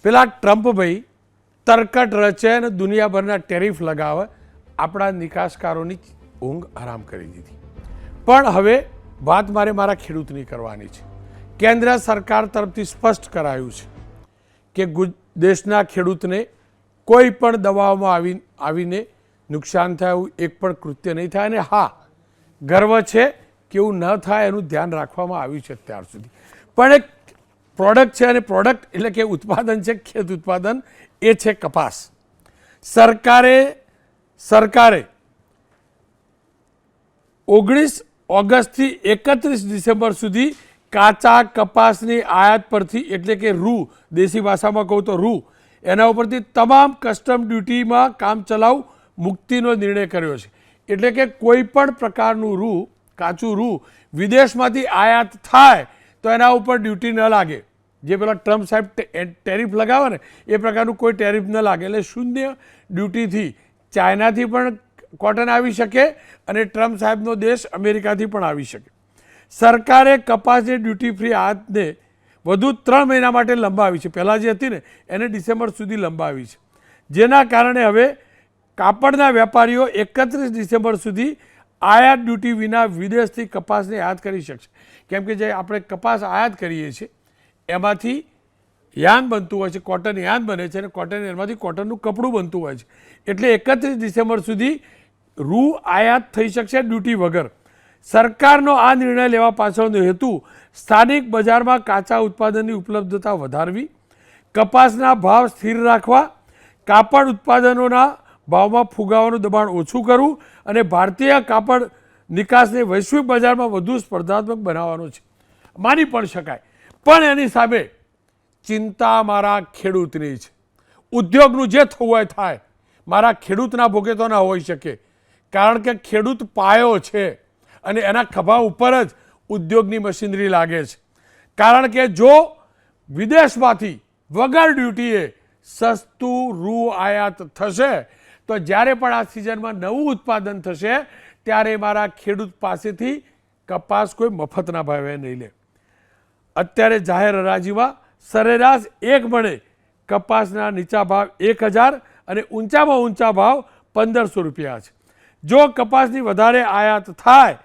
પેલા ટ્રમ્પભાઈ તરકટ રચે અને દુનિયાભરના ટેરિફ લગાવે, આપણા નિકાસકારોની ઊંઘ હરામ કરી દીધી. પણ હવે વાત મારા ખેડૂતની કરવાની છે. કેન્દ્ર સરકાર તરફથી સ્પષ્ટ કરાયું છે કે દેશના ખેડૂતને કોઈ પણ દવાઓમાં આવીને નુકસાન થાય એવું એક પણ કૃત્ય નહીં થાય. અને હા, ગર્વ છે કે એવું ન થાય એનું ધ્યાન રાખવામાં આવ્યું છે અત્યાર સુધી. પણ એક પ્રોડક્ટ છે, અને પ્રોડક્ટ એટલે કે ઉત્પાદન છે, ખેત ઉત્પાદન, એ છે કપાસ. સરકારે 19 ઓગસ્ટથી 31 ડિસેમ્બર સુધી કાચા કપાસની આયાત પરથી, એટલે કે રૂ, દેશી ભાષામાં કહું તો રૂ, એના ઉપરથી તમામ કસ્ટમ ડ્યુટીમાં કામચલાઉ મુક્તિનો નિર્ણય કર્યો છે. એટલે કે કોઈ પણ પ્રકારનું રૂ, કાચું રૂ વિદેશમાંથી આયાત થાય તો એના ઉપર ડ્યુટી ન લાગે. જે પેલા ટ્રમ્પ સાહેબ ટેરિફ લગાવે ને એ પ્રકારનું કોઈ ટેરિફ ન લાગે. એટલે શૂન્ય ડ્યુટીથી ચાઇનાથી પણ કોટન આવી શકે અને ટ્રમ્પ સાહેબનો દેશ અમેરિકાથી પણ આવી શકે. સરકારે કપાસની ડ્યુટી ફ્રી આયાતને વધુ 3 મહિના માટે લંબાવી છે. પહેલાં જે હતી ને એને ડિસેમ્બર સુધી લંબાવી છે, જેના કારણે હવે કાપડના વેપારીઓ 31 ડિસેમ્બર સુધી આયાત ડ્યુટી વિના વિદેશથી કપાસને આયાત કરી શકશે. કેમ કે જે આપણે કપાસ આયાત કરીએ છીએ એમાંથી યાન બનતું હોય છે, કોટન યાન બને છે, અને કોટન એમાંથી કોટનનું કપડું બનતું હોય છે. એટલે 31 ડિસેમ્બર સુધી રૂ આયાત થઈ શકશે ડ્યુટી વગર. સરકારનો આ નિર્ણય લેવા પાછળનો હેતુ સ્થાનિક બજારમાં કાચા ઉત્પાદનની ઉપલબ્ધતા વધારવી, કપાસના ભાવ સ્થિર રાખવા, કાપડ ઉત્પાદનોના ભાવમાં ફુગાવાનું દબાણ ઓછું કરવું અને ભારતીય કાપડ નિકાસને વૈશ્વિક બજારમાં વધુ સ્પર્ધાત્મક બનાવવાનો છે. માની પણ શકાય, પણ એની સામે ચિંતા મારા ખેડૂતની છે. ઉદ્યોગનું જે થવું હોય થાય, મારા ખેડૂતના ભોગે તો ના હોઈ શકે, કારણ કે ખેડૂત પાયો છે અને એના ખભા ઉપર જ ઉદ્યોગની મશીનરી લાગે છે. કારણ કે જો વિદેશમાંથી વગર ડ્યુટીએ સસ્તું રૂ આયાત થશે તો જ્યારે પણ આ સિઝનમાં નવું ઉત્પાદન થશે ત્યારે મારા ખેડૂત પાસેથી કપાસ કોઈ મફતના ભાવે નહીં લે. અત્યારે જાહેર હરાજીમાં સરેરાશ એક મણે કપાસના નીચા ભાવ 1000 અને ઊંચામાં ઊંચા ભાવ 1500 રૂપિયા છે. જો કપાસની વધારે આયાત થાય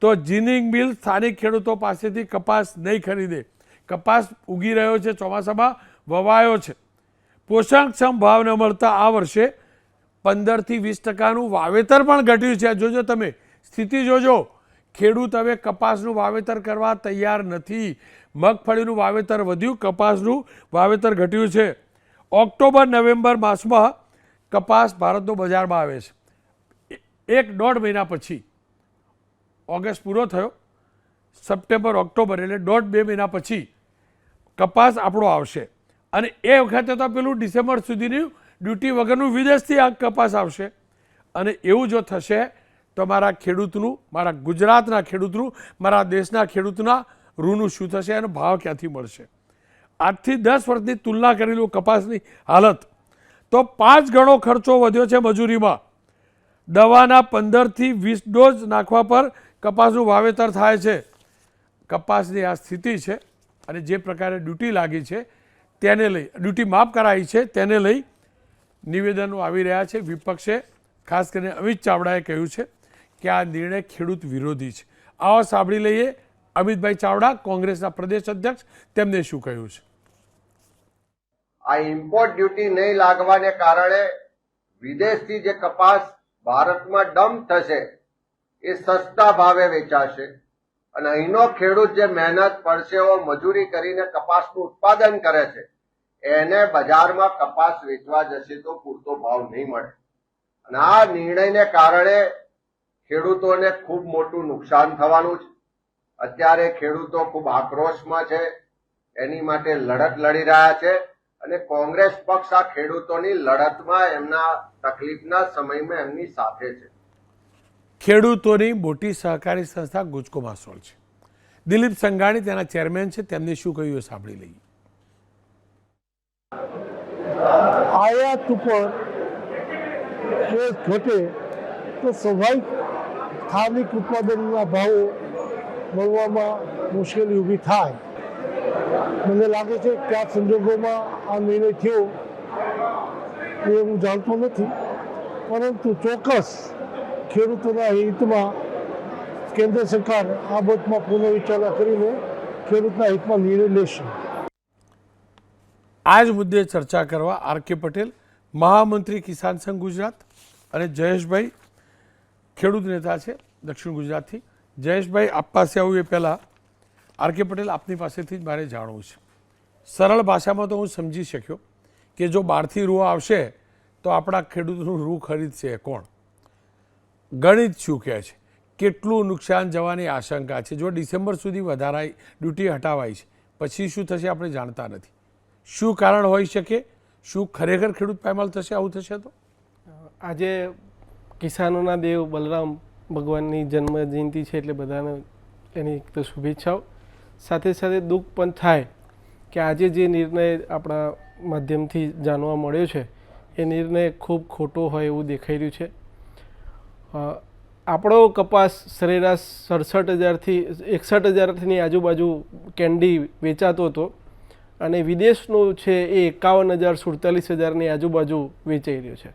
તો જીનિંગ મિલ સ્થાનિક ખેડૂતો પાસેથી કપાસ નહીં ખરીદે. કપાસ ઉગી રહ્યો છે, ચોમાસામાં વવાયો છે. પોષણક્ષમ ભાવ ન મળતા આ વર્ષે 15થી 20% વાવેતર પણ ઘટ્યું છે. જોજો તમે સ્થિતિ જોજો. ખેડૂત હવે કપાસનું વાવેતર કરવા તૈયાર નથી. મગફળીનું વાવેતર વધ્યું, કપાસનું વાવેતર ઘટ્યું છે. ઓક્ટોબર નવેમ્બર માસમાં કપાસ ભારતનો બજારમાં આવે છે. 1.5 મહિના પછી, ઓગસ્ટ પૂરો થયો, સપ્ટેમ્બર ઓક્ટોબર એટલે 1.5-2 મહિના પછી કપાસ આપણો આવશે. અને એ વખતે તો પેલું ડિસેમ્બર સુધીની ડ્યુટી વગરનું વિદેશથી આ કપાસ આવશે. અને એવું જો થશે તો મારા ખેડૂતનું, મારા ગુજરાતના ખેડૂતનું, મારા દેશના ખેડૂતના રૂનું શું થશે, એનો ભાવ ક્યાંથી મળશે? આજથી 10 વર્ષની તુલના કરી લો કપાસની હાલત તો 5 ગણો ખર્ચો વધ્યો છે મજૂરીમાં. દવાના 15થી 20 ડોઝ નાખવા પર કપાસનું વાવેતર થાય છે. કપાસની આ સ્થિતિ છે અને જે પ્રકારે ડ્યુટી લાગી છે તેને લઈ, ડ્યુટી માફ કરાઈ છે તેને લઈ નિવેદનો આવી રહ્યા છે. વિપક્ષે ખાસ કરીને અમિત ચાવડાએ કહ્યું છે કે આ નિર્ણય ખેડૂત વિરોધી છે. આવો સાંભળી લઈએ અમિતભાઈ ચાવડા, કોંગ્રેસના પ્રદેશ અધ્યક્ષ, તેમને શું કહ્યું છે. આ ઇમ્પોર્ટ ડ્યુટી નહીં લાગવાને કારણે વિદેશથી જે કપાસ ભારતમાં ડમ્પ થશે એ સસ્તા ભાવે વેચાશે અને અહીંનો ખેડૂત જે મહેનત પરસેવો મજૂરી કરીને કપાસનું ઉત્પાદન કરે છે એને બજારમાં કપાસ વેચવા જશે તો પૂરતો ભાવ નહીં મળે. અને આ નિર્ણયને કારણે ખેડૂતોને ખૂબ મોટું નુકસાન થવાનું છે. અત્યારે ખેડૂતો ખૂબ આક્રોશમાં છે, એની માટે લડત લડી રહ્યા છે અને કોંગ્રેસ પક્ષ આ ખેડૂતોની લડતમાં એમના તકલીફના સમયમાં એમની સાથે છે. ખેડૂતોની મોટી સહકારી સંસ્થા ગુજકો માસોળ છે. દિલીપ સંઘાણી તેના ચેરમેન છે, તેમને શું કહ્યું એ સાંભળી લઈએ. આયાત ઉપર ઘટે તો સ્વાભાવિક સ્થાનિક ઉત્પાદનના ભાવો મળવામાં મુશ્કેલી ઊભી થાય. મને લાગે છે કે આ સંજોગોમાં આ નિર્ણય થયો એ હું જાણતો નથી, પરંતુ ચોક્કસ ખેડૂતોના હિતમાં કેન્દ્ર સરકાર આ બાબતમાં પુનર્વિચારણા કરીને ખેડૂતના હિતમાં નિર્ણય લેશે. આ જ મુદ્દે ચર્ચા કરવા આર.કે. પટેલ, મહામંત્રી કિસાન સંઘ ગુજરાત, અને જયેશભાઈ, ખેડૂત નેતા છે દક્ષિણ ગુજરાતથી. જયેશભાઈ, આપ પાસે આવું એ પહેલાં આર.કે. પટેલ, આપની પાસેથી જ મારે જાણવું છે. સરળ ભાષામાં તો હું સમજી શક્યો કે જો બહારથી રૂ આવશે તો આપણા ખેડૂતનું રૂ ખરીદશે કોણ? ગણિત શું કહે છે? કેટલું નુકસાન જવાની આશંકા છે? જો ડિસેમ્બર સુધી વધારાઈ ડ્યુટી હટાવાઈ છે પછી શું થશે આપણે જાણતા નથી. શું કારણ હોઈ શકે? શું ખરેખર ખેડૂત પાયમાલ થશે આવું થશે તો? આજે કિસાનોના દેવ બલરામ ભગવાનની જન્મ જયંતિ છે એટલે બધાને એની એક તો શુભેચ્છાઓ. સાથે સાથે દુઃખ પણ થાય કે આજે જે નિર્ણય આપણા માધ્યમથી જાણવા મળ્યો છે એ નિર્ણય ખૂબ ખોટો હોય એવું દેખાઈ રહ્યું છે. આપણો કપાસ સરેરાશ 67,000થી 61,000ની આજુબાજુ કેન્ડી વેચાતો હતો અને વિદેશનો છે એ 51,000-47,000ની આજુબાજુ વેચાઈ રહ્યો છે.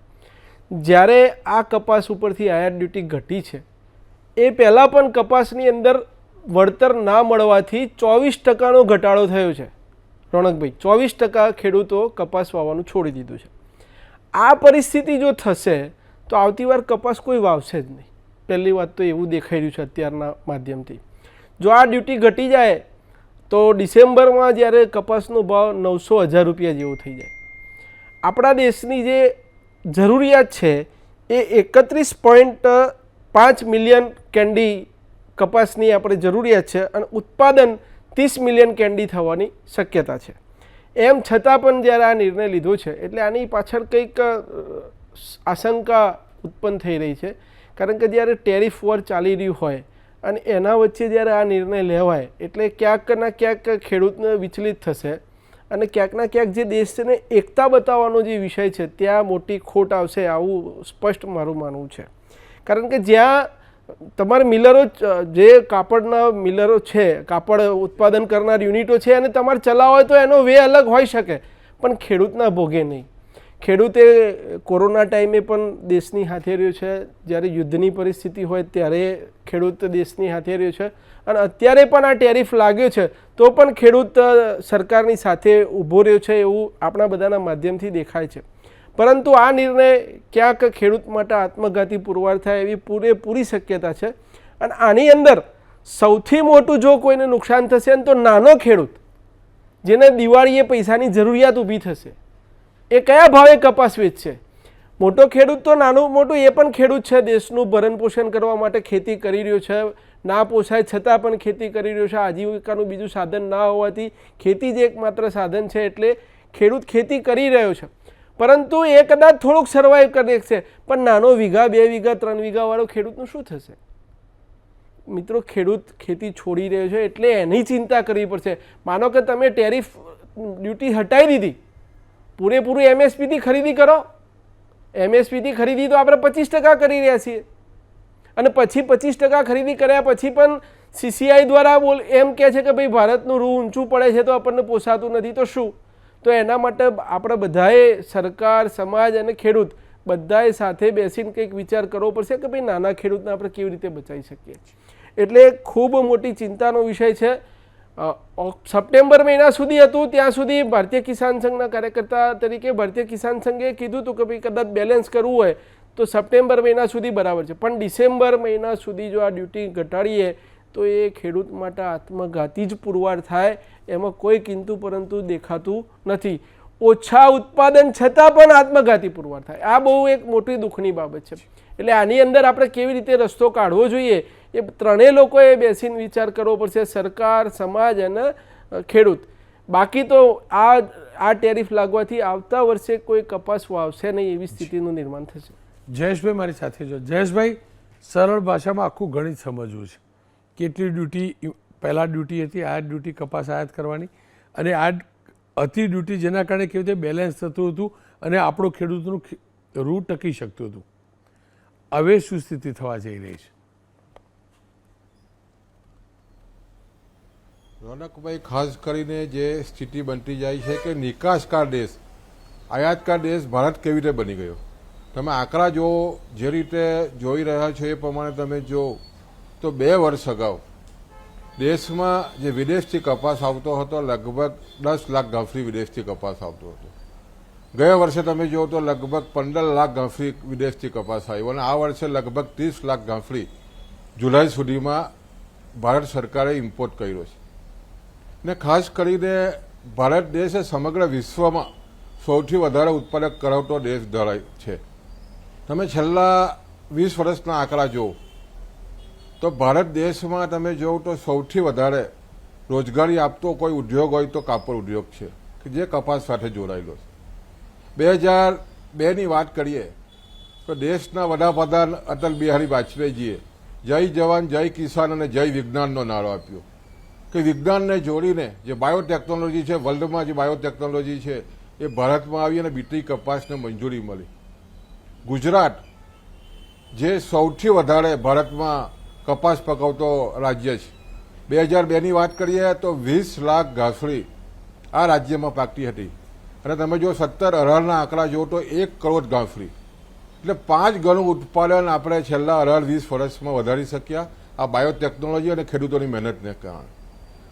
જ્યારે આ કપાસ ઉપરથી આયાત ડ્યુટી ઘટી છે એ પહેલાં પણ કપાસની અંદર વળતર ના મળવાથી 24% ઘટાડો થયો છે. રોનકભાઈ, 24% ખેડૂતો કપાસ વાવવાનું છોડી દીધું છે. આ પરિસ્થિતિ જો થશે તો આવતી વાર કપાસ કોઈ વાવશે જ નહીં. પહેલી વાત તો એવું દેખાઈ રહ્યું છે અત્યારના માધ્યમથી. જો આ ડ્યુટી ઘટી જાય તો ડિસેમ્બરમાં જ્યારે કપાસનો ભાવ 900-1000 રૂપિયા જેવો થઈ જાય. આપણા દેશની જે જરૂરિયાત છે એ 31.5 મિલિયન કેન્ડી કપાસની આપણે જરૂરિયાત છે અને ઉત્પાદન 30 મિલિયન કેન્ડી થવાની શક્યતા છે. એમ છતાં પણ જ્યારે આ નિર્ણય લીધો છે એટલે આની પાછળ કંઈક આશંકા ઉત્પન્ન થઈ રહી છે. કારણ કે જ્યારે ટેરિફ વોર ચાલી રહ્યું હોય અને એના વચ્ચે જ્યારે આ નિર્ણય લેવાય એટલે ક્યાંકના ક્યાંક ખેડૂતને વિચલિત થશે અને ક્યાંકના ક્યાંક જે દેશને એકતા બતાવવાનો જે વિષય છે ત્યાં મોટી ખોટ આવશે આવું સ્પષ્ટ મારું માનવું છે. કારણ કે જ્યાં તમારે મિલરો, જે કાપડના મિલરો છે, કાપડ ઉત્પાદન કરનાર યુનિટો છે અને તમારે ચલાવવા હોય તો એનો વે અલગ હોઈ શકે પણ ખેડૂતના ભોગે નહીં. ખેડૂતે કોરોના ટાઈમે પણ દેશની હાથે રહ્યો છે, જ્યારે યુદ્ધની પરિસ્થિતિ હોય ત્યારે ખેડૂત દેશની હાથે રહ્યો છે અને અત્યારે પણ આ ટેરિફ લાગ્યો છે તો પણ ખેડૂત સરકારની સાથે ઊભો રહ્યો છે એવું આપણા બધાના માધ્યમથી દેખાય છે. પરંતુ આ નિર્ણય ક્યાંક ખેડૂત માટે આત્મઘાતી પુરવાર થાય એવી પૂરેપૂરી શક્યતા છે. અને આની અંદર સૌથી મોટું જો કોઈને નુકસાન થશે ને તો નાનો ખેડૂત, જેને દિવાળીએ પૈસાની જરૂરિયાત ઊભી થશે, એ કયા ભાવે કપાસ વેચશે? મોટો ખેડૂત તો નાનું મોટું એ પણ ખેડૂત છે, દેશનું ભરણ પોષણ કરવા માટે ખેતી કરી રહ્યો છે, ના પોસાય છતાં પણ ખેતી કરી રહ્યો છે. આજીવિકાનું બીજું સાધન ના હોવાથી ખેતી જ એકમાત્ર સાધન છે એટલે ખેડૂત ખેતી કરી રહ્યો છે. પરંતુ એ કદાચ થોડુંક સર્વાઈવ કરી શકશે પણ નાનો વીઘા, 2 વીઘા, 3 વીઘાવાળો ખેડૂતનું શું થશે? મિત્રો, ખેડૂત ખેતી છોડી રહ્યો છે એટલે એની ચિંતા કરવી પડશે. માનો કે તમે ટેરિફ ડ્યુટી હટાવી દીધી, પૂરેપૂરું MSPથી ખરીદી કરો. MSPથી ખરીદી તો આપણે 25% કરી રહ્યા છીએ અને પછી 25% ખરીદી કર્યા પછી પણ CCI દ્વારા એમ કહે છે કે ભાઈ ભારતનું રૂ ઊંચું પડે છે તો આપણને પોસાતું નથી. તો શું? તો એના માટે આપણે બધાએ, સરકાર, સમાજ અને ખેડૂત બધાએ સાથે બેસીને કંઈક વિચાર કરવો પડશે કે ભાઈ નાના ખેડૂતને આપણે કેવી રીતે બચાવી શકીએ. એટલે ખૂબ મોટી ચિંતાનો વિષય છે. સપ્ટેમ્બર મહિના સુધી હતું ત્યાં સુધી ભારતીય કિસાન સંઘના કાર્યકર્તા તરીકે ભારતીય કિસાન સંઘે કીધું હતું કે ભાઈ કદાચ બેલેન્સ કરવું હોય તો સપ્ટેમ્બર મહિના સુધી બરાબર છે, પણ ડિસેમ્બર મહિના સુધી જો આ ડ્યુટી ઘટાડીએ તો એ ખેડૂત માટે આત્મઘાતી જ પુરવાર થાય, એમાં કોઈ કિંતુ પરંતુ દેખાતું નથી. ઓછા ઉત્પાદન છતાં પણ આત્મઘાતી પુરવાર થાય, આ બહુ એક મોટી દુઃખની બાબત છે. એટલે આની અંદર આપણે કેવી રીતે રસ્તો કાઢવો જોઈએ એ ત્રણેય લોકોએ બેસીને વિચાર કરવો પડશે, સરકાર, સમાજ અને ખેડૂત. બાકી તો આ ટેરિફ લાગવાથી આવતા વર્ષે કોઈ કપાસ વાવશે નહીં એવી સ્થિતિનું નિર્માણ થશે. જયેશભાઈ મારી સાથે જો. જયેશભાઈ, સરળ ભાષામાં આખું ગણિત સમજવું છે. કેટલી ડ્યુટી પહેલાં ડ્યુટી હતી, આ ડ્યુટી કપાસ આયાત કરવાની, અને આ હતી ડ્યુટી જેના કારણે કેવી રીતે બેલેન્સ થતું હતું અને આપણું ખેડૂતનું રૂ ટકી શકતું હતું. હવે શું સ્થિતિ થવા જઈ રહી છે? રોનકભાઈ, ખાસ કરીને જે સ્થિતિ બનતી જાય છે કે નિકાસકાર દેશ, આયાતકાર દેશ ભારત કેવી રીતે બની ગયો. તમે આંકડા જો જે રીતે જોઈ રહ્યા છો એ પ્રમાણે તમે જો તો 2 વર્ષ અગાઉ દેશમાં જે વિદેશથી કપાસ આવતો હતો લગભગ 10 લાખ ગાંફરી વિદેશથી કપાસ આવતો હતો. ગયા વર્ષે તમે જુઓ તો લગભગ 15 લાખ ગાંફરી વિદેશથી કપાસ આવ્યો અને આ વર્ષે લગભગ 30 લાખ ગાંફરી જુલાઈ સુધીમાં ભારત સરકારે ઇમ્પોર્ટ કર્યો છે. ને ખાસ કરીને ભારત દેશ એ સમગ્ર વિશ્વમાં સૌથી વધારે ઉત્પાદક કરાવતો દેશ ધરાય છે. તમે છેલ્લા 20 વર્ષના આંકડા જુઓ તો ભારત દેશમાં તમે જુઓ તો સૌથી વધારે રોજગારી આપતો કોઈ ઉદ્યોગ હોય તો કાપડ ઉદ્યોગ છે કે જે કપાસ સાથે જોડાયેલો છે. 2002ની વાત કરીએ તો દેશના વડાપ્રધાન અટલ બિહારી વાજપેયીજીએ જય જવાન જય કિસાન અને જય વિજ્ઞાનનો નારો આપ્યો કે વિજ્ઞાનને જોડીને જે બાયોટેકનોલોજી છે, વર્લ્ડમાં જે બાયોટેકનોલોજી છે એ ભારતમાં આવી અને બીટી કપાસને મંજૂરી મળી. ગુજરાત જે સૌથી વધારે ભારતમાં કપાસ પકવતો રાજ્ય છે, 2002ની વાત કરીએ તો 20 લાખ ગાંસડી આ રાજ્યમાં પાકતી હતી અને તમે જો 17 અઢારના આંકડા જુઓ તો 1 કરોડ ગાંસડી, એટલે 5 ગણું ઉત્પાદન આપણે છેલ્લા 18-20 વર્ષમાં વધારી શક્યા આ બાયોટેકનોલોજી અને ખેડૂતોની મહેનતને કારણે.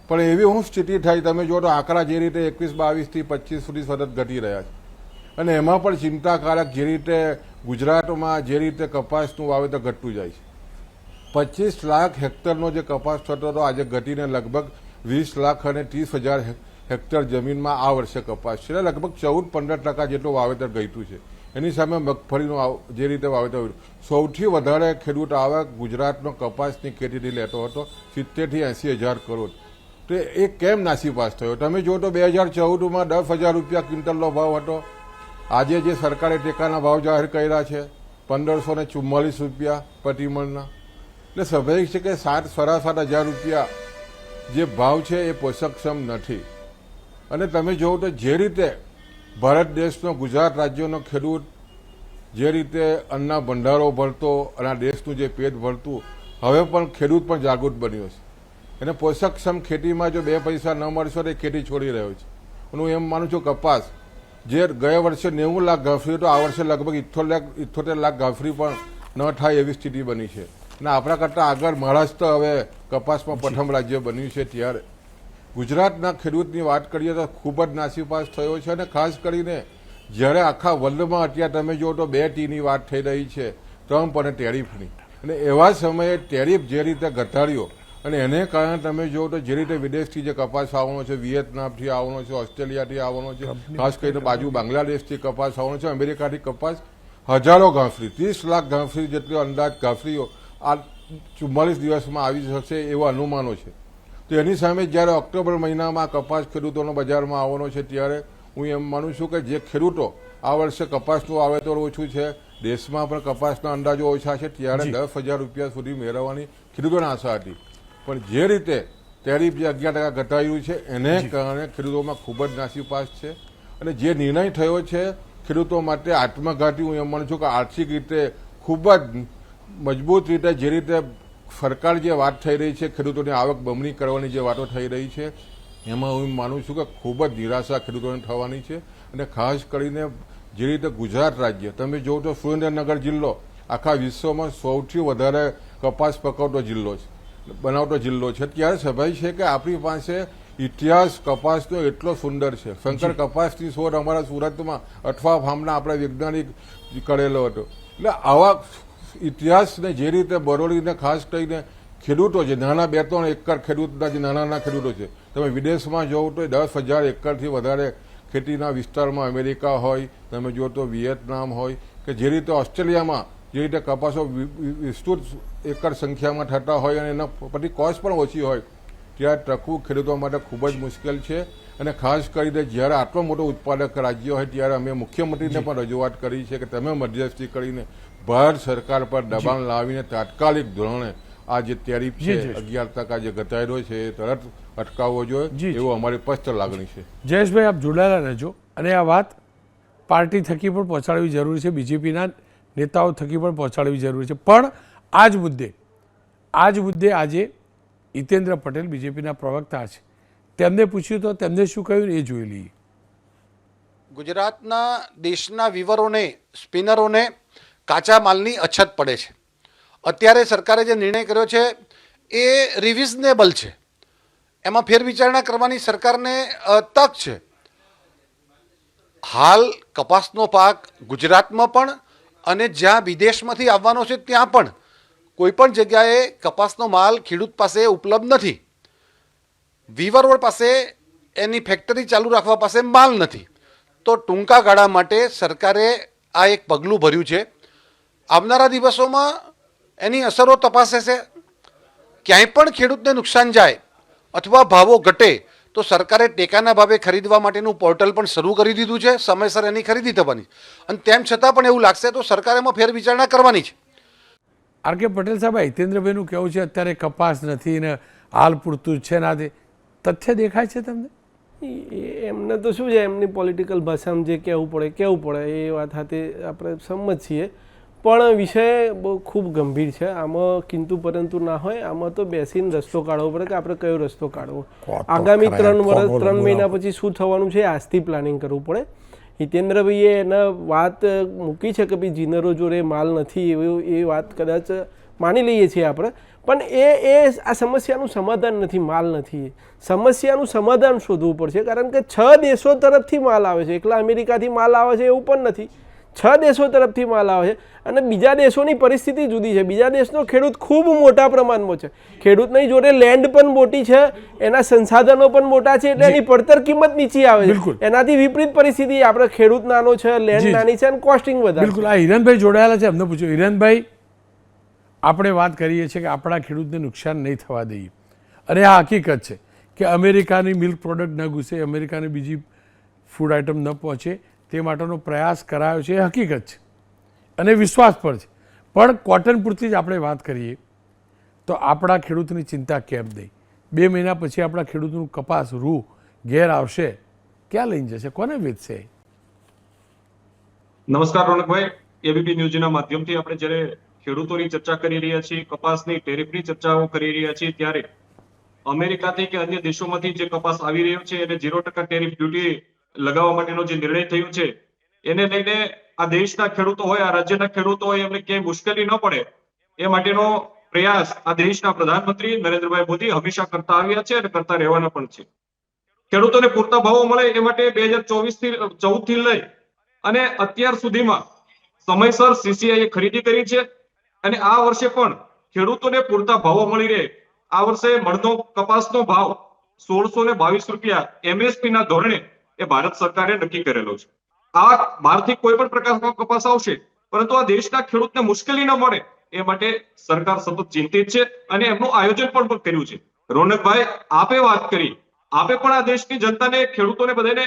પણ એવી હું સ્થિતિ થઈ, તમે જો તો આંકડા જે રીતે 21-22થી 25 સુધી સતત ઘટી રહ્યા છે અને એમાં પણ ચિંતાકારક જે રીતે ગુજરાતમાં જે રીતે કપાસનું વાવેતર ઘટતું જાય છે. 25 લાખ હેક્ટરનો જે કપાસ થતો હતો આજે ઘટીને લગભગ 20 લાખ અને 30,000 હેક્ટર જમીનમાં આ વર્ષે કપાસ છે. લગભગ 14-15% જેટલું વાવેતર ઘટ્યું છે. એની સામે મગફળીનું જે રીતે વાવેતર, સૌથી વધારે ખેડૂત આવક ગુજરાતનો કપાસની ખેતીથી લેતો હતો 70,000થી 80,000 કરોડ. તો એ કેમ નાસીપાસ થયો? તમે જો તો 2014માં 10,000 રૂપિયા ક્વિન્ટલનો ભાવ હતો. આજે જે સરકારે ટેકાના ભાવ જાહેર કર્યા છે 1,544 રૂપિયા પ્રતિમણના. એટલે સ્વાભાવિક છે કે 7,000 રૂપિયા જે ભાવ છે એ પોષકક્ષમ નથી. અને તમે જોવો તો જે રીતે ભારત દેશનો, ગુજરાત રાજ્યનો ખેડૂત જે રીતે અન્નના ભંડારો ભરતો અને આ દેશનું જે પેટ ભરતું, હવે પણ ખેડૂત પણ જાગૃત બન્યો છે. એને પોષકક્ષમ ખેતીમાં જો 2 પૈસા ન મળશે તો એ ખેતી છોડી રહ્યો છે. હું એમ માનું છું કપાસ જે ગયા વર્ષે 90 લાખ ગાંફરી હતો, આ વર્ષે લગભગ 78 લાખ ગાંફરી પણ ન થાય એવી સ્થિતિ બની છે. અને આપણા કરતાં આગળ મહારાષ્ટ્ર હવે કપાસમાં પ્રથમ રાજ્ય બન્યું છે. ત્યારે ગુજરાતના ખેડૂતની વાત કરીએ તો ખૂબ જ નાસીપાસ થયો છે. અને ખાસ કરીને જ્યારે આખા વર્લ્ડમાં અત્યારે તમે જુઓ તો 2 Tની વાત થઈ રહી છે, ટ્રમ્પ અને ટેરિફની. અને એવા સમયે ટેરિફ જે રીતે ઘટાડ્યો અને એને કારણે તમે જુઓ તો જે રીતે વિદેશથી જે કપાસ આવવાનો છે, વિયેતનામથી આવવાનો છે, ઓસ્ટ્રેલિયાથી આવવાનો છે, ખાસ કરીને બાજુ બાંગ્લાદેશથી કપાસ આવવાનો છે, અમેરિકાથી કપાસ, હજારો ગાંસડી, 30 લાખ ગાંસડી જેટલો અંદાજ ગાંસડીઓ આ 44 દિવસમાં આવી શકશે એવા અનુમાનો છે. તો એની સામે જ્યારે ઓક્ટોબર મહિનામાં કપાસ ખેડૂતોનો બજારમાં આવવાનો છે ત્યારે હું એમ માનું છું કે જે ખેડૂતો આ વર્ષે કપાસનું વાવેતર ઓછું છે, દેશમાં પણ કપાસના અંદાજો ઓછા છે, ત્યારે 10,000 રૂપિયા સુધી મેળવવાની ખેડૂતોને આશા હતી. પણ જે રીતે ટેરિફ જે 11% ઘટાડ્યું છે એને કારણે ખેડૂતોમાં ખૂબ જ નાસીપાસ છે. અને જે નિર્ણય થયો છે ખેડૂતો માટે આત્મઘાતી, હું એમ માનું છું કે આર્થિક રીતે ખૂબ જ મજબૂત રીતે જે રીતે સરકાર જે વાત થઈ રહી છે ખેડૂતોની આવક બમણી કરવાની જે વાતો થઈ રહી છે એમાં હું માનું છું કે ખૂબ જ નિરાશા ખેડૂતોને થવાની છે. અને ખાસ કરીને જે રીતે ગુજરાત રાજ્ય તમે જોવો તો સુરેન્દ્રનગર જિલ્લો આખા વિશ્વમાં સૌથી વધારે કપાસ પકવતો જિલ્લો છે, બનાવતો જિલ્લો છે. ત્યારે સ્વાભાવિક છે કે આપણી પાસે ઇતિહાસ કપાસનો એટલો સુંદર છે. શંકર કપાસની શોધ અમારા સુરતમાં અઠવા ફાર્મના આપણે વૈજ્ઞાનિક કરેલો હતો. એટલે આવા ઇતિહાસને જે રીતે બરોડીને ખાસ કરીને ખેડૂતો છે, નાના 2-3 એકર ખેડૂતના જે નાના ખેડૂતો છે, તમે વિદેશમાં જોવો તો 10,000 એકરથી વધારે ખેતીના વિસ્તારમાં અમેરિકા હોય, તમે જુઓ તો વિયેતનામ હોય કે જે રીતે ઓસ્ટ્રેલિયામાં જે રીતે કપાસો વિસ્તૃત એકર સંખ્યામાં થતા હોય અને એના પછી કોસ્ટ પણ ઓછી હોય, ત્યાં ટકવું ખેડૂતો માટે ખૂબ જ મુશ્કેલ છે. અને ખાસ કરીને જ્યારે આટલો મોટો ઉત્પાદક રાજ્ય હોય ત્યારે અમે મુખ્યમંત્રીને પણ રજૂઆત કરી છે કે તમે મધ્યસ્થી કરીને ભારત સરકાર પર દબાણ લાવીને તાત્કાલિક ધોરણે આ જે ટેરિફ છે 11% જે ઘટાડ્યો છે એ તરત અટકાવવો જોઈએ એવું અમારી સ્પષ્ટ લાગણી છે. જયેશભાઈ, આપ જોડાયેલા રહેજો અને આ વાત પાર્ટી થકી પણ પહોંચાડવી જરૂરી છે, બીજેપીના નેતાઓ થકી પણ પહોંચાડવી જરૂરી છે. પણ આ જ મુદ્દે આજે હિતેન્દ્ર પટેલ બીજેપીના પ્રવક્તા છે તેમને પૂછ્યું તો તેમને શું કહ્યું એ જોઈ લઈએ. ગુજરાતના દેશના વીવરોને સ્પિનરોને કાચા માલની અછત પડે છે. અત્યારે સરકારે જે નિર્ણય કર્યો છે એ રિઝનેબલ છે, એમાં ફેરવિચારણા કરવાની સરકારને તક છે. હાલ કપાસનો પાક ગુજરાતમાં પણ અને જ્યાં વિદેશમાંથી આવવાનો છે ત્યાં પણ કોઈ પણ જગ્યાએ કપાસનો માલ ખેડૂત પાસે ઉપલબ્ધ નથી. વીવરો પાસે એની ફેક્ટરી ચાલુ રાખવા પાસે માલ નથી. તો ટૂંકા ગાળા માટે સરકારે આ એક પગલું ભર્યું છે. આવનારા દિવસોમાં એની અસરો તપાસે છે. ક્યાંય પણ ખેડૂતને નુકસાન જાય અથવા ભાવો ઘટે તો સરકારે ટેકાના ભાવે ખરીદવા માટેનું પોર્ટલ પણ શરૂ કરી દીધું છે. સમયસર એની ખરીદી થવાની, અને તેમ છતાં પણ એવું લાગશે તો સરકારે એમાં ફેરવિચારણા કરવાની છે. આર કે પટેલ સાહેબ, હિતેન્દ્રભાઈનું કહેવું છે અત્યારે કપાસ નથી ને હાલ પૂરતું છે ના, તે તથ્ય દેખાય છે તમને? એમને તો શું છે, એમની પોલિટિકલ ભાષામાં જે કહેવું પડે એ વાત સાથે આપણે સંમત છીએ. પણ વિષય બહુ ખૂબ ગંભીર છે. આમાં કિંતુ પરંતુ ના હોય. આમાં તો બેસીને રસ્તો કાઢવો પડે કે આપણે કયો રસ્તો કાઢવો. આગામી 3 મહિના પછી શું થવાનું છે આજથી પ્લાનિંગ કરવું પડે. હિતેન્દ્રભાઈએ એના વાત મૂકી છે કે ભાઈ જીનરો જોડે માલ નથી, એ વાત કદાચ માની લઈએ છીએ આપણે, પણ એ આ સમસ્યાનું સમાધાન નથી. માલ નથી, સમસ્યાનું સમાધાન શોધવું પડશે. કારણ કે 6 દેશો તરફથી માલ આવે છે, એકલા અમેરિકાથી માલ આવે છે એવું પણ નથી. 6 દેશો તરફથી માલ આવે છે અને બીજા દેશોની પરિસ્થિતિ જુદી છે. બીજા દેશનો ખેડૂત ખૂબ મોટા પ્રમાણમાં છે, ખેડૂતની જોડે લેન્ડ પણ મોટી છે, એના સંસાધનો પણ મોટા છે, એટલે એની પડતર કિંમત નીચી આવે છે. એનાથી વિપરીત પરિસ્થિતિ આપણે ખેડૂત નાનો છે, લેન્ડ નાની છે અને કોસ્ટિંગ વધારે. બિલકુલ. આ હિરણભાઈ જોડાયેલા છે, એમને પૂછ્યું. હિરણભાઈ, આપણે વાત કરીએ છીએ કે આપણા ખેડૂતને નુકસાન નહીં થવા દઈએ, અને આ હકીકત છે કે અમેરિકાની મિલ્ક પ્રોડક્ટ ન ઘૂસે, અમેરિકાની બીજી ફૂડ આઇટમ ન પહોંચે, તે માટેનો પ્રયાસ કરાયો છે, એ હકીકત છે અને વિશ્વાસ પર છે. પણ કોટન પૂરતી જ આપણે વાત કરીએ તો આપણા ખેડૂતની ચિંતા કેમ નહીં? 2 મહિના પછી આપણા ખેડૂતનું કપાસ રૂ ઘેર આવશે, ક્યાં લઈને જશે, કોને વેચશે? નમસ્કાર રોનકભાઈ, એબીપી ન્યૂઝના માધ્યમથી આપણે જ્યારે ખેડૂતોની ચર્ચા કરી રહ્યા છીએ, કપાસની ટેરિફની ચર્ચાઓ કરી રહ્યા છીએ, ત્યારે અમેરિકાથી કે અન્ય દેશોમાંથી જે કપાસ આવી રહ્યો છે એને 0% ટેરિફ ડ્યુટી લગાવવા માટેનો જે નિર્ણય થયો છે એને લઈને આ દેશના ખેડૂતો હોય, આ રાજ્યના ખેડૂતો હોય, એમને ક્યાંય મુશ્કેલી ન પડે એ માટેનો પ્રયાસ આ દેશના પ્રધાનમંત્રી નરેન્દ્રભાઈ મોદી હંમેશા કરતા આવ્યા છે અને કરતા રહેવાના પણ છે. ખેડૂતોને પૂરતા ભાવો મળે એ માટે 2014 થી લઈ અને અત્યાર સુધીમાં સમયસર સીસીઆઈએ ખરીદી કરી છે અને આ વર્ષે પણ ખેડૂતોને પૂરતા ભાવો મળી રહે. આ વર્ષે મણનો કપાસનો ભાવ 1622 રૂપિયા એમએસપી ના ધોરણે એ ભારત સરકારે નક્કી કરેલો છે. આ બહારથી કોઈ પણ પ્રકારનો કપાસ આવશે, પરંતુ આ દેશના ખેડૂતને મુશ્કેલી ન મળે એ માટે સરકાર સતત ચિંતિત છે અને એમનું આયોજન પણ કર્યું છે. રોનકભાઈ, આપે વાત કરી, આપે પણ આ દેશની જનતાને, ખેડૂતોને બધાને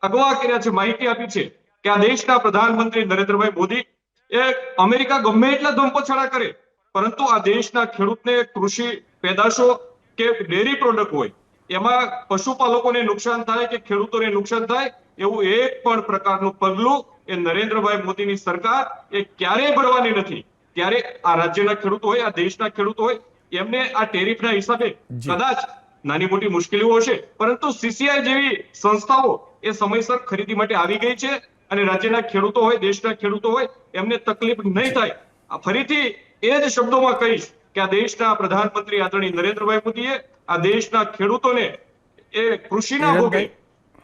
અગવા કર્યા છે, માહિતી આપી છે કે આ દેશના પ્રધાનમંત્રી નરેન્દ્રભાઈ મોદી એ અમેરિકા ગમે એટલા ધમપછાડા કરે, પરંતુ આ દેશના ખેડૂતને કૃષિ પેદાશો કે ડેરી પ્રોડક્ટ હોય એમાં પશુપાલકોને નુકસાન થાય કે ખેડૂતોને નુકસાન થાય એવું એક પણ પ્રકારનું પગલું એ નરેન્દ્રભાઈ મોદીની સરકાર એ ક્યારેય ભરવાની નથી. ત્યારે આ રાજ્યના ખેડૂતો હોય, આ દેશના ખેડૂતો હોય, એમને આ ટેરિફના હિસાબે કદાચ નાની મોટી મુશ્કેલીઓ હશે, પરંતુ સીસીઆઈ જેવી સંસ્થાઓ એ સમયસર ખરીદી માટે આવી ગઈ છે અને રાજ્યના ખેડૂતો હોય, દેશના ખેડૂતો હોય, એમને તકલીફ નહીં થાય. ફરીથી એ જ શબ્દોમાં કહીશ કે આ દેશના પ્રધાનમંત્રી આદરણીય નરેન્દ્રભાઈ મોદીએ આ દેશના ખેડૂતોને એ કૃષિના ભોગે,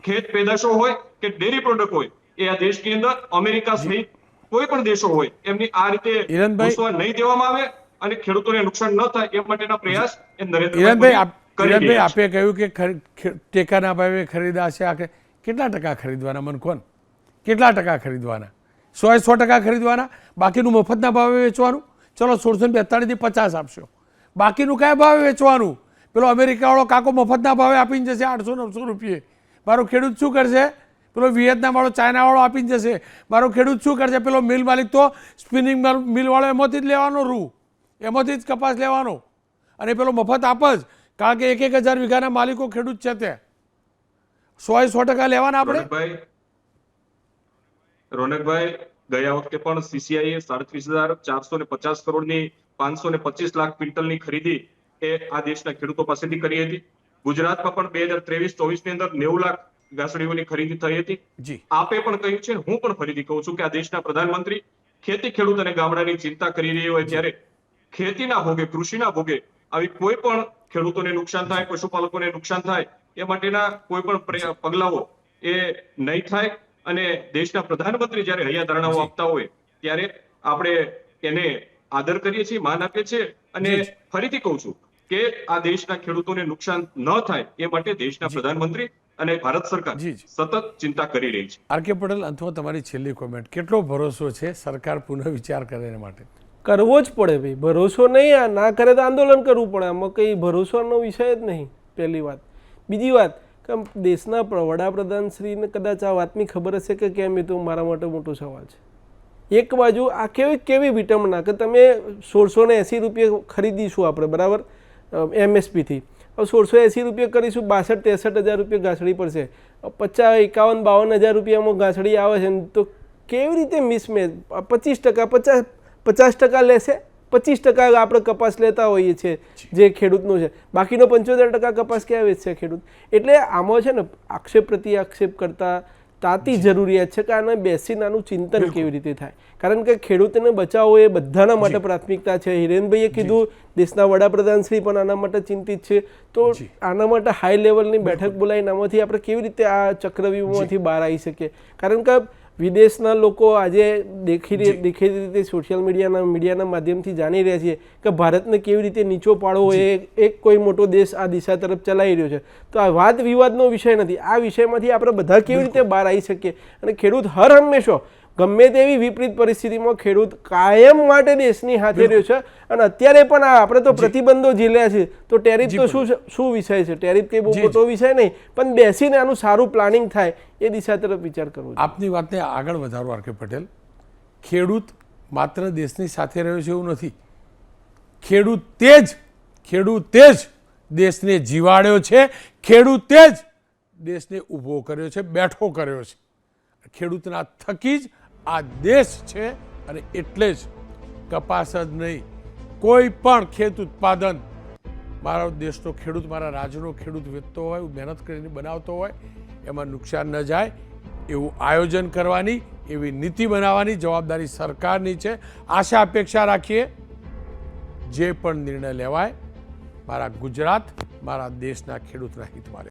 ખેત પેદાશો હોય કે ડેરી પ્રોડક્ટ હોય, એ આ દેશની અંદર અમેરિકા સહિત કોઈ પણ દેશો હોય એમની આ રીતે ઘૂસવા નહીં દેવામાં આવે અને ખેડૂતોને નુકસાન ન થાય એ માટેના પ્રયાસ એ નરેન્દ્રભાઈ આપે કહ્યું કે ટેકાના ભાવે ખરીદાશે. આ કેટલા ટકા ખરીદવાના? મને કોણ કેટલા ટકા ખરીદવાના? 100% ખરીદવાના? બાકીનું મફતના ભાવે વેચવાનું? ચલો 1642 થી 50 આપશો, બાકીનું કયા ભાવે વેચવાનું? પેલો અમેરિકાવાળો કાકો મફતના ભાવે આપીને જશે 800-900 રૂપિયે. મારો ખેડૂત શું કરશે? પેલો વિયેતનામવાળો, ચાઇનાવાળો આપીને જશે. મારો ખેડૂત શું કરશે? પેલો મિલ માલિક તો સ્પિનિંગ મિલવાળો એમાંથી જ લેવાનો રૂ, એમાંથી જ કપાસ લેવાનો, અને પેલો મફત આપ જ. કારણ કે 1,000 વીઘાના માલિકો ખેડૂત છે, તે 100% લેવાના આપણે. રોનકભાઈ, ગયા વખતે પણ સીસીઆઈએ 37,450 કરોડની 525 લાખ ક્વિન્ટલની ખરીદી એ આ દેશના ખેડૂતો પાસેથી કરી હતી ગુજરાતમાં પણ 2023-24 ની અંદર 90 લાખ ગાંસડીઓની ખરીદી થઈ હતી. જી આપે પણ કહ્યું છે, હું પણ ફરીથી કહું છું કે આ દેશના પ્રધાનમંત્રી ખેતી, ખેડૂત અને ગામડાની ચિંતા કરી રહ્યા હોય ત્યારે ખેતીના ભોગે, કૃષિના ભોગે આવી કોઈ પણ ખેડૂતોને નુકસાન થાય, પશુપાલકોને નુકસાન થાય એ માટેના કોઈ પણ પગલાઓ એ નહીં થાય. અને દેશના પ્રધાનમંત્રી જ્યારે હૈયાધારણાઓ આપતા હોય ત્યારે આપણે એને આદર કરીએ છીએ, માન આપીએ છીએ. અને ફરીથી કહું છું કે આ દેશના ખેડૂતોને નુકસાન ન થાય એ માટે દેશના પ્રધાનમંત્રી અને ભારત સરકાર જી, જી. સતત ચિંતા કરી રહી છે. આર.કે. પટેલ, અંતમાં તમારી છેલ્લી કોમેન્ટ. કેટલો ભરોસો છે સરકાર પુનઃ વિચાર કરે એના માટે? કરવો જ પડે ભાઈ, ભરોસો નહીં, આ ના કરે તો આંદોલન કરવું પડે. આમાં કંઈ ભરોસાનો વિષય જ નહીં, પહેલી વાત. બીજી વાત કે દેશના વડાપ્રધાન શ્રીને કદાચ આ વાતની ખબર હશે કે કેમ, એ તો મારા માટે મોટો સવાલ છે. એક બાજુ આ કેવી વિટંબના કે તમે 1680 રૂપિયા ખરીદીશું આપણે, બરાબર, MSPથી. હવે 1680 રૂપિયા કરીશું, 62-63 હજાર રૂપિયા ઘાસડી પડશે. 50-51-52 હજાર રૂપિયામાં ઘાસડી આવે છે, તો કેવી રીતે મિસમેચ? 25%, 50% લેશે, 25% આપણે કપાસ લેતા હોઈએ છીએ જે ખેડૂતનું છે, બાકીનો 75% કપાસ ક્યાં વેચશે ખેડૂત? એટલે આમાં છે ને આક્ષેપ પ્રતિ આક્ષેપ કરતા તાતી જરૂરિયાત છે કે આને બેસીને આનું ચિંતન કેવી રીતે થાય. કારણ કે ખેડૂતને બચાવવો એ બધાના માટે પ્રાથમિકતા છે. હિરેનભાઈએ કીધું, દેશના વડાપ્રધાન શ્રી પણ આના માટે ચિંતિત છે. તો આના માટે હાઈ લેવલની બેઠક બોલાવીને આમાંથી આપણે કેવી રીતે આ ચક્રવ્યૂહમાંથી બહાર આવી શકીએ? કારણ કે વિદેશના લોકો આજે દેખીતી રીતે સોશિયલ મીડિયાના માધ્યમથી જાણી રહ્યા છીએ કે ભારતને કેવી રીતે નીચો પાડવો એ એક કોઈ મોટો દેશ આ દિશા તરફ ચલાવી રહ્યો છે. તો આ વાદ વિવાદનો વિષય નથી. આ વિષયમાંથી આપણે બધા કેવી રીતે બહાર આવી શકીએ? અને ખેડૂત હર હંમેશા ગમે તેવી વિપરીત પરિસ્થિતિમાં ખેડૂત કાયમ માટે દેશની સાથે રહ્યો છે. અને અત્યારે પણ આપણે તો પ્રતિબંધો ઝીલ્યા છે, તો ટેરિફ તો શું વિષય છે? ટેરિફ કંઈ બહુ મોટો વિષય નહીં, પણ બેસીને આનું સારું પ્લાનિંગ થાય એ દિશા તરફ વિચાર કરવો. આપની વાતને આગળ વધારો આર.કે. પટેલ. ખેડૂત માત્ર દેશની સાથે રહ્યો છે એવું નથી, ખેડૂતે જ દેશને જીવાડ્યો છે, ખેડૂતે જ દેશને ઊભો કર્યો છે, બેઠો કર્યો છે. ખેડૂતના થકી જ આ દેશ છે. અને એટલે જ કપાસ જ નહીં, કોઈ પણ ખેત ઉત્પાદન મારા દેશનો ખેડૂત, મારા રાજ્યનો ખેડૂત વેચતો હોય, મહેનત કરીને બનાવતો હોય, એમાં નુકસાન ન જાય એવું આયોજન કરવાની, એવી નીતિ બનાવવાની જવાબદારી સરકારની છે. આશા અપેક્ષા રાખીએ જે પણ નિર્ણય લેવાય મારા ગુજરાત, મારા દેશના ખેડૂતના હિતમાં